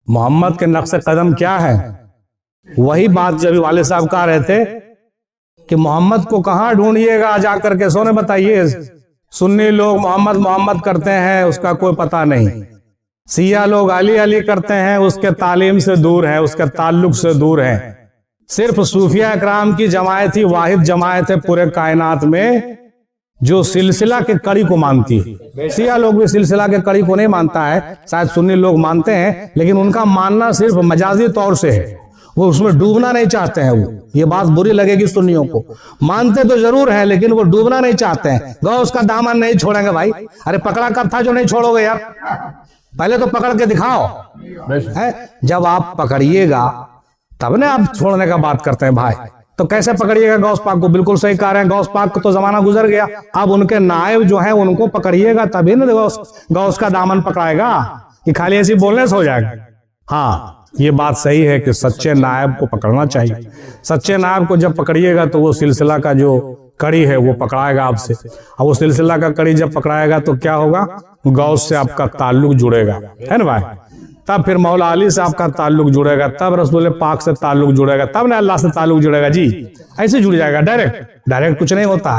मोहम्मद के नक्श कदम क्या है? वही बात जब वाले साहब कह रहे थे कि मोहम्मद को कहां ढूंढिएगा जाकर के, सोने बताइए। सुन्नी लोग मोहम्मद मोहम्मद करते हैं, उसका कोई पता नहीं। सिया लोग अली अली करते हैं, उसके तालीम से दूर है, उसके ताल्लुक से दूर है। सिर्फ सूफिया इकराम की जमायत ही वाहिद जमायत है पूरे कायनात में जो सिलसिला के कड़ी को मानती है। सिया लोग भी सिलसिला के कड़ी को नहीं मानता है, शायद सुन्नी लोग मानते हैं, लेकिन उनका मानना सिर्फ मजाजी तौर से है, वो उसमें डूबना नहीं चाहते हैं। वो ये बात बुरी लगेगी सुन्नियों को, मानते तो जरूर है लेकिन वो डूबना नहीं चाहते हैं। गौस का दामन नहीं छोड़ेंगे भाई। अरे पकड़ा कब था जो नहीं छोड़ोगे यार? पहले तो पकड़ के दिखाओ है। जब आप पकड़िएगा तब ना आप छोड़ने का बात करते हैं भाई। तो कैसे पकड़िएगा गौस पाक को? बिल्कुल सही कह रहे हैं, गौस पाक को तो जमाना गुजर गया, अब उनके नायब जो है उनको पकड़िएगा तभी ना गौस का दामन पकड़ाएगा, कि खाली ऐसी बोलने से हो जाएगा। हाँ, ये बात सही है कि सच्चे नायब को पकड़ना चाहिए। सच्चे नायब को जब पकड़िएगा तो वो सिलसिला का जो कड़ी है वो पकड़ाएगा आपसे, और वो सिलसिला का कड़ी जब पकड़ाएगा तो क्या होगा? गौस से आपका ताल्लुक जुड़ेगा, है ना भाई? तब फिर मौला अली से आपका ताल्लुक जुड़ेगा, तब रसूल पाक से ताल्लुक जुड़ेगा, तब ना अल्लाह से ताल्लुक जुड़ेगा। जी ऐसे जुड़ जाएगा, डायरेक्ट कुछ नहीं होता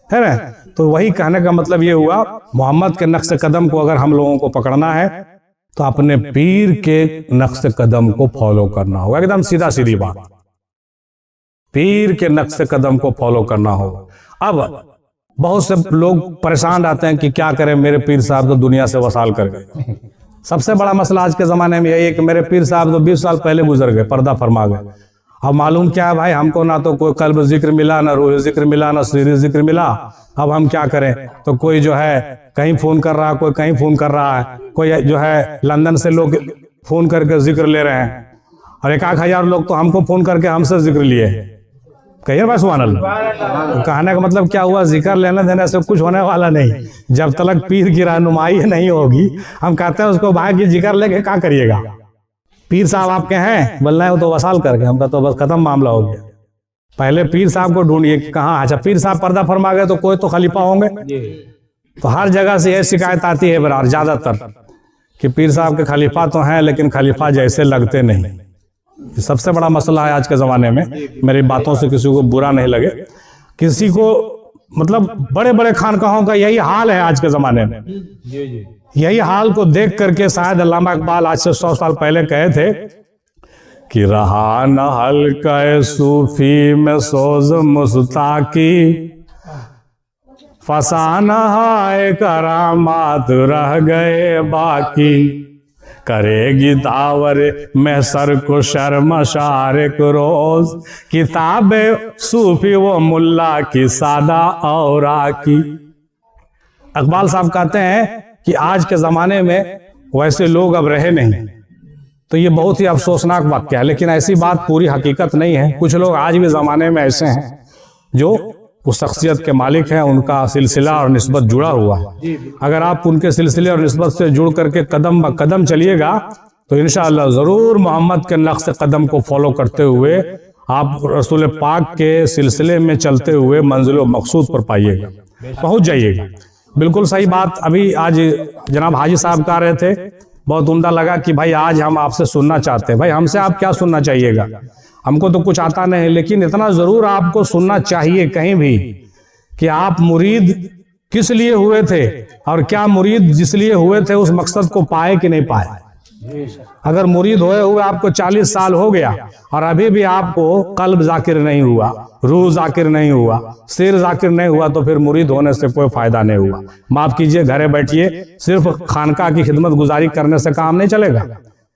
है ना? तो वही कहने का मतलब ये हुआ, मोहम्मद के नक्श कदम को अगर हम लोगों को पकड़ना है तो अपने पीर के नक्श कदम को फॉलो करना होगा। एकदम सीधा सीधी बात, पीर के नक्श कदम को फॉलो करना होगा। अब बहुत से लोग परेशान रहते हैं कि क्या करें, मेरे पीर साहब तो दुनिया से वसाल कर गए। सबसे बड़ा मसला आज के जमाने में यही है कि मेरे पीर साहब तो 20 साल पहले गुजर गए, पर्दा फरमा गए। अब मालूम क्या है भाई, हमको ना तो कोई कल्ब जिक्र मिला, ना रूह जिक्र मिला, ना सीरी जिक्र मिला। अब हम क्या करें? तो कोई जो है कहीं फोन कर रहा है, कोई कहीं फोन कर रहा है, कोई जो है लंदन से लोग फोन करके जिक्र ले रहे हैं, और 1,000 लोग तो हमको फोन करके हमसे जिक्र लिए। कहिए भाई सुभान अल्लाह। कहने का मतलब क्या हुआ? जिक्र लेने देने से कुछ होने वाला नहीं, जब तक पीर की रहनुमाई नहीं होगी। हम कहते हैं उसको भाई की जिक्र लेके क्या करिएगा? पीर साहब आपके हैं, बोलना है वो तो वसाल करके, हमका तो बस खत्म मामला हो गया। पहले पीर साहब को ढूंढिए कि कहाँ। अच्छा, पीर साहब पर्दा फरमा गए तो कोई तो खलीफा होंगे। तो हर जगह से यह शिकायत आती है बराबर ज्यादातर कि पीर साहब के खलीफा तो हैं लेकिन खलीफा जैसे लगते नहीं। सबसे बड़ा मसला है आज के जमाने में। मेरी बातों से किसी को बुरा नहीं लगे, किसी को मतलब बड़े बड़े खानकाहों का यही हाल है आज के जमाने में। यही हाल को देख करके शायद अल्लामा इकबाल आज से 100 साल पहले कहे थे कि रहा न हल्का सूफी में सोज मुस्ताकी, फसाना हाय करामात रह गए बाकी, करेगी दावर में सर को शर्मशार को रोज, किताबे सूफी वो मुल्ला की सादा औरा की। इकबाल साहब कहते हैं कि आज के जमाने में वैसे लोग अब रहे नहीं। तो ये बहुत ही अफसोसनाक वाक्य है, लेकिन ऐसी बात पूरी हकीकत नहीं है। कुछ लोग आज भी जमाने में ऐसे हैं जो उस शख्सियत के मालिक हैं, उनका सिलसिला और निस्बत जुड़ा हुआ है। अगर आप उनके सिलसिले और निस्बत से जुड़ करके कदम ब कदम चलिएगा तो इंशाअल्लाह जरूर मोहम्मद के नक्श कदम को फॉलो करते हुए आप रसूल पाक के सिलसिले में चलते हुए मंजिल व मकसूद पर पाइएगा, पहुंच जाइएगा। बिल्कुल सही बात अभी आज जनाब हाजी साहब कह रहे थे, बहुत उम्दा लगा कि भाई आज हम आपसे सुनना चाहते हैं। भाई हमसे आप क्या सुनना चाहिएगा? हमको तो कुछ आता नहीं, लेकिन इतना जरूर आपको सुनना चाहिए कहीं भी कि आप मुरीद किस लिए हुए थे और क्या मुरीद जिस लिए हुए थे उस मकसद को पाए कि नहीं पाए। अगर मुरीद हुए आपको 40 साल हो गया और अभी भी आपको कल्ब जाकिर नहीं हुआ, रूह जाकिर नहीं हुआ, सिर जाकिर नहीं हुआ, तो फिर मुरीद होने से कोई फायदा नहीं हुआ। माफ कीजिए, घरे बैठिए, सिर्फ खानका की खिदमत गुजारी करने से काम नहीं चलेगा।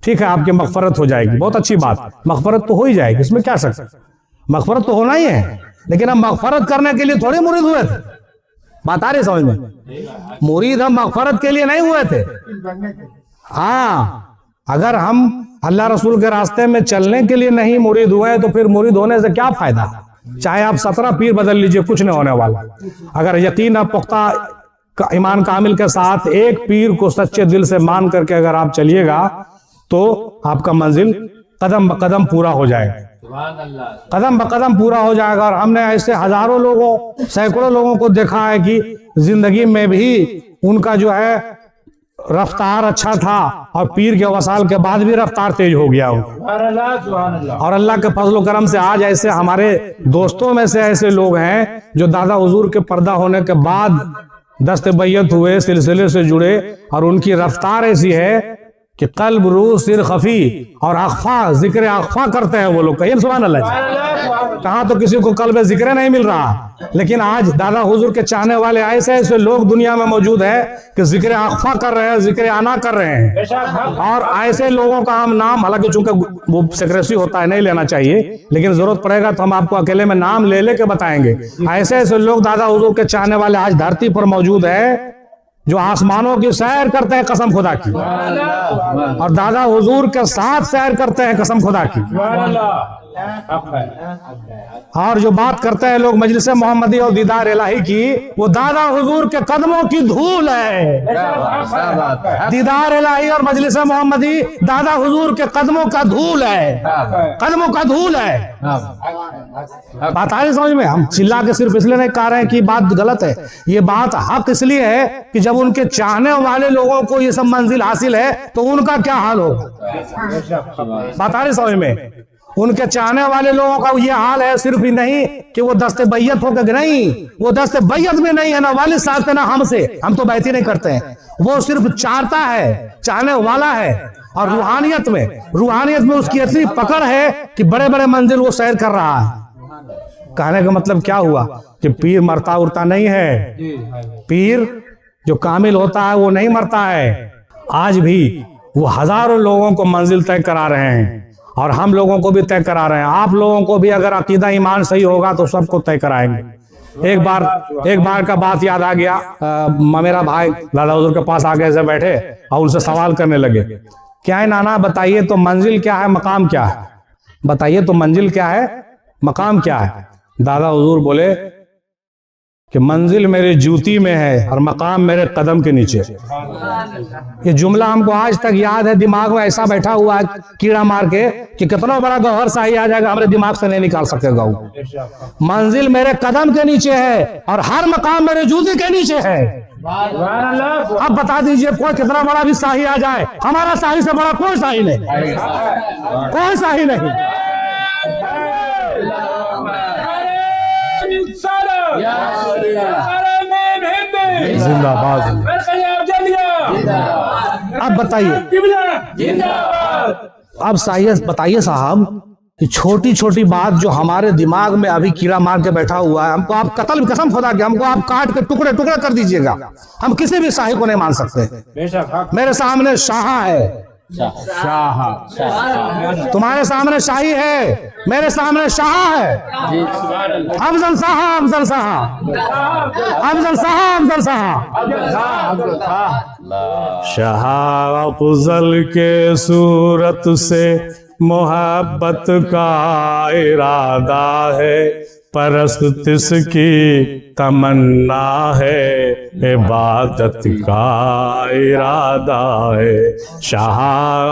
ठीक है, आपकी मगफरत हो जाएगी, बहुत अच्छी बात, मगफरत तो हो ही जाएगी, इसमें क्या शक, मगफरत तो होना ही है। लेकिन हम मगफरत करने के लिए थोड़े मुरीद हुए थे, बात आ रही समझ में? मुरीद हम मगफरत के लिए नहीं हुए थे। हाँ, अगर हम अल्लाह रसूल के रास्ते में चलने के लिए नहीं मुरीद हुए तो फिर मुरीद होने से क्या फायदा? चाहे आप 17 पीर बदल लीजिए, कुछ नहीं होने वाला। अगर यकीन और पुख्ता ईमान कामिल के साथ एक पीर को सच्चे दिल से मान करके अगर आप चलिएगा तो आपका मंजिल कदम ब कदम पूरा हो जाएगा, कदम ब कदम पूरा हो जाएगा। और हमने ऐसे हजारों लोगों, सैकड़ों लोगों को देखा है कि जिंदगी में भी उनका जो है रफ्तार अच्छा था और पीर के वसाल के बाद भी रफ्तार तेज हो गया और अल्लाह के फजल करम से आज ऐसे हमारे दोस्तों में से ऐसे लोग हैं जो दादा हुजूर के पर्दा होने के बाद दस्त बैयत हुए, सिलसिले से जुड़े और उनकी रफ्तार ऐसी है कि कल्ब, रूह, सिर खफी और अख्फा, जिक्र अख्फा करते हैं वो लोग। कहिए सुभान अल्लाह। कहाँ तो किसी को कल्ब जिक्र नहीं मिल रहा, लेकिन आज दादा हुजूर के चाहने वाले ऐसे ऐसे लोग दुनिया में मौजूद है कि जिक्र अख्फा कर रहे हैं, जिक्र आना कर रहे हैं। और ऐसे लोगों का हम नाम, हालांकि चूंकि वो सेक्रेसी होता है नहीं लेना चाहिए, लेकिन जरूरत पड़ेगा तो हम आपको अकेले में नाम ले लेके बताएंगे। ऐसे ऐसे लोग दादा हुजूर के चाहने वाले आज धरती पर मौजूद है जो आसमानों की सैर करते हैं कसम खुदा की, और दादा हुजूर के साथ सैर करते हैं कसम खुदा की। और जो बात करते हैं लोग मजलिस मोहम्मदी और दीदार इलाही की, वो दादा हुजूर के कदमों की धूल है। दीदार इलाही और मजलिस मोहम्मदी दादा हुजूर के कदमों का धूल है, कदमों का धूल है। बात आ रही समझ में? हम चिल्ला के सिर्फ इसलिए नहीं कह रहे हैं कि बात गलत है, ये बात हक इसलिए है कि जब उनके चाहने वाले लोगों को ये सब मंजिल हासिल है तो उनका क्या हाल होगा। बात आ रही समझ में? उनके चाहने वाले लोगों का ये हाल है सिर्फ ही नहीं कि वो दस्ते बैयत होकर, नहीं, वो दस्ते बैयत में नहीं है, ना वालिद साहब से ना हमसे, हम तो बैत ही नहीं करते हैं। वो सिर्फ चाहता है, चाहने वाला है। और रूहानियत में उसकी इतनी पकड़ है कि बड़े बड़े मंजिल वो सैर कर रहा है। कहने का मतलब क्या हुआ कि पीर मरता उड़ता नहीं है। पीर जो कामिल होता है वो नहीं मरता है। आज भी वो हजारों लोगों को मंजिल तय करा रहे हैं और हम लोगों को भी तय करा रहे हैं। आप लोगों को भी अगर अकीदा ईमान सही होगा तो सबको तय कराएंगे। एक बार का बात याद आ गया। मेरा भाई दादा हुजूर के पास आगे से बैठे और उनसे सवाल करने लगे, क्या है नाना बताइए तो मंजिल क्या है, मकाम क्या है, बताइए तो मंजिल क्या है, मकाम क्या है। दादा हुजूर बोले कि मंजिल मेरे जूती में है और मकाम मेरे कदम के नीचे। ये जुमला हमको आज तक याद है, दिमाग में ऐसा बैठा हुआ है कीड़ा मार के कि कितना बड़ा गौहर शाही आ जाएगा हमारे दिमाग से नहीं निकाल सकेगा। मंजिल मेरे कदम के नीचे है और हर मकाम मेरे जूती के नीचे है। अब बता दीजिए कोई कितना बड़ा भी शाही आ जाए, हमारा शाही से बड़ा कोई शाही नहीं, कोई शाही नहीं। जिंदाबाद। अब बताइए, अब साहियत बताइए साहब कि छोटी छोटी बात जो हमारे दिमाग में अभी कीड़ा मार के बैठा हुआ है, हमको आप कत्ल कसम खुदा के हमको आप काट के टुकड़े टुकड़े कर दीजिएगा, हम किसी भी शाही को नहीं मान सकते। मेरे सामने शाह है, तुम्हारे सामने शाही है, मेरे सामने शाह है। अफजल शाह, अफजल शाह, अफजल शाह, अफजल शाह। शाह अफजल के सूरत से मोहब्बत का इरादा है, परस्त इसकी तमन्ना है, इबादत का इरादा है। शाह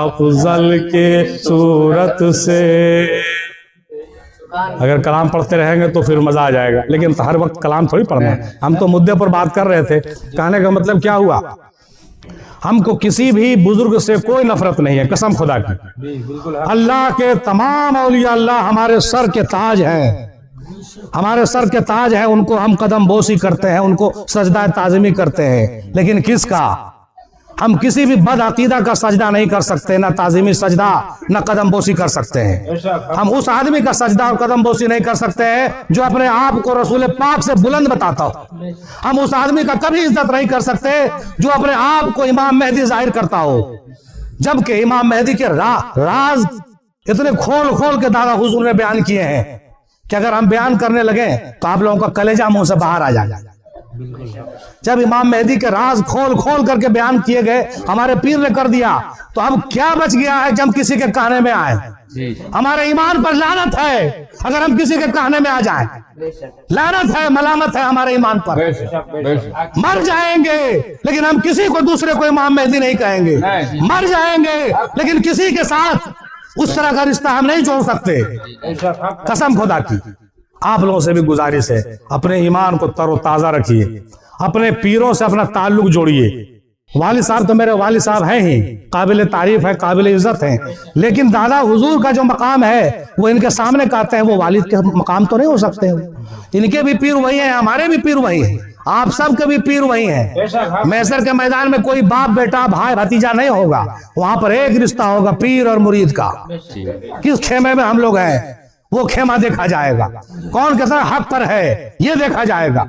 अफजल के सूरत से। अगर कलाम पढ़ते रहेंगे तो फिर मजा आ जाएगा, लेकिन हर वक्त कलाम थोड़ी पढ़ना है। हम तो मुद्दे पर बात कर रहे थे। कहने का मतलब क्या हुआ, हमको किसी भी बुजुर्ग से कोई नफरत नहीं है कसम खुदा की। अल्लाह के तमाम औलिया अल्लाह हमारे सर के ताज हैं, हमारे सर के ताज है, उनको हम कदम बोसी करते हैं, उनको सजदा ताज़मी करते हैं। लेकिन किसका? हम किसी भी बद अकीदा का सजदा नहीं कर सकते, ना ताज़मी सजदा ना कदम बोसी कर सकते हैं। हम उस आदमी का सजदा और कदम बोसी नहीं कर सकते हैं जो अपने आप को रसूल पाक से बुलंद बताता हो। हम उस आदमी का कभी इज्जत नहीं कर सकते जो अपने आप को इमाम मेहदी जाहिर करता हो, जबकि इमाम मेहदी के राज इतने खोल खोल के दादा हुजूर ने बयान किए हैं कि अगर हम बयान करने लगे तो आप लोगों का कलेजा मुंह से बाहर आ जाएगा। जब इमाम मेहदी के राज खोल खोल करके बयान किए गए, हमारे पीर ने कर दिया, तो अब क्या बच गया है जब किसी के कहने में आए? हमारे ईमान पर लानत है अगर हम किसी के कहने में आ जाएं, लानत है, मलामत है हमारे ईमान पर। मर जाएंगे लेकिन हम किसी को दूसरे को इमाम मेहदी नहीं कहेंगे। मर जाएंगे लेकिन किसी के साथ उस तरह का रिश्ता हम नहीं जोड़ सकते कसम खुदा की। आप लोगों से भी गुजारिश है, अपने ईमान को तरोताजा रखिए, अपने पीरों से अपना ताल्लुक जोड़िए। वालिद साहब तो मेरे वालिद साहब हैं ही, काबिल तारीफ है, काबिल इज्जत है, लेकिन दादा हुजूर का जो मकाम है वो इनके सामने कहते हैं वो वालिद के मकाम तो नहीं हो सकते। इनके भी पीर वही हैं, हमारे भी पीर वही हैं, आप सबके भी पीर वही हैं। मैसर के मैदान में कोई बाप बेटा भाई भतीजा नहीं होगा, वहां पर एक रिश्ता होगा पीर और मुरीद का। किस खेमे में हम लोग हैं वो खेमा देखा जाएगा, कौन कैसा हक पर है ये देखा जाएगा,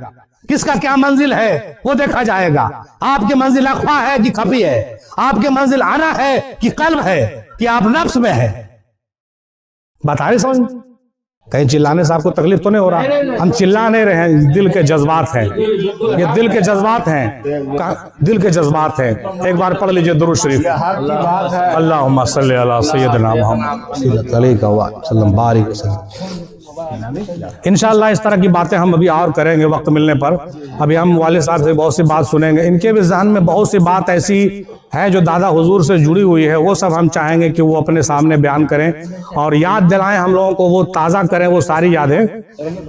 किसका क्या मंजिल है वो देखा जाएगा। आपकी मंजिल अखफा है कि खफी है, आपकी मंजिल आना है कि कल्ब है कि आप नफ्स में है। बता रहे समझ, कहीं चिल्लाने से आपको तकलीफ तो नहीं हो रहा? हम चिल्ला नहीं रहे हैं, दिल के जज्बात हैं, ये दिल के जज्बात हैं, दिल के जज्बात हैं। एक बार पढ़ लीजिए दुरूद शरीफ, अल्लाहुम्मा सल्ली अला सय्यदना मुहम्मद सल्लल्लाहु अलैहि वसल्लम। इंशाअल्लाह इस तरह की बातें हम अभी और करेंगे वक्त मिलने पर। अभी हम वाले साहब से बहुत सी बात सुनेंगे, इनके भी ज़हन में बहुत सी बात ऐसी है जो दादा हुजूर से जुड़ी हुई है, वो सब हम चाहेंगे कि वो अपने सामने बयान करें और याद दिलाएं हम लोगों को, वो ताज़ा करें वो सारी यादें,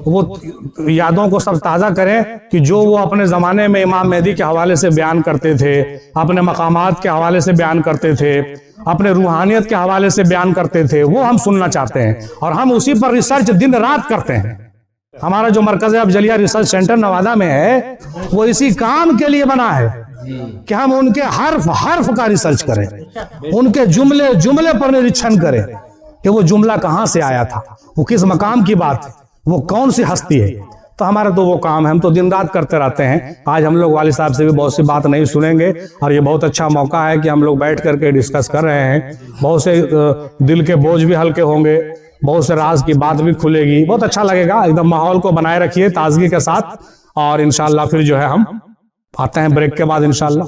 वो यादों को सब ताज़ा करें कि जो वो अपने ज़माने में इमाम मेहदी के हवाले से बयान करते थे, अपने मकामात के हवाले से बयान करते थे, अपने रूहानियत के हवाले से बयान करते थे, वो हम सुनना चाहते हैं और हम उसी पर रिसर्च दिन रात करते हैं। हमारा जो मरकज़ अफजलिया रिसर्च सेंटर नवादा में है वो इसी काम के लिए बना है कि हम उनके हर्फ हर्फ का रिसर्च करें, उनके जुमले जुमले पर निरीक्षण करें कि वो जुमला कहाँ से आया था, वो किस मकाम की बात है, वो कौन सी हस्ती है। तो हमारा तो वो काम है, हम तो दिन रात करते रहते हैं। आज हम लोग वालिद साहब से भी बहुत सी बात नहीं सुनेंगे और ये बहुत अच्छा मौका है कि हम लोग बैठ करके डिस्कस कर रहे हैं। बहुत से दिल के बोझ भी हल्के होंगे, बहुत से राज की बात भी खुलेगी, बहुत अच्छा लगेगा। एकदम माहौल को बनाए रखिए ताजगी के साथ और इंशाल्लाह फिर जो है हम आते हैं ब्रेक के बाद इंशाल्लाह।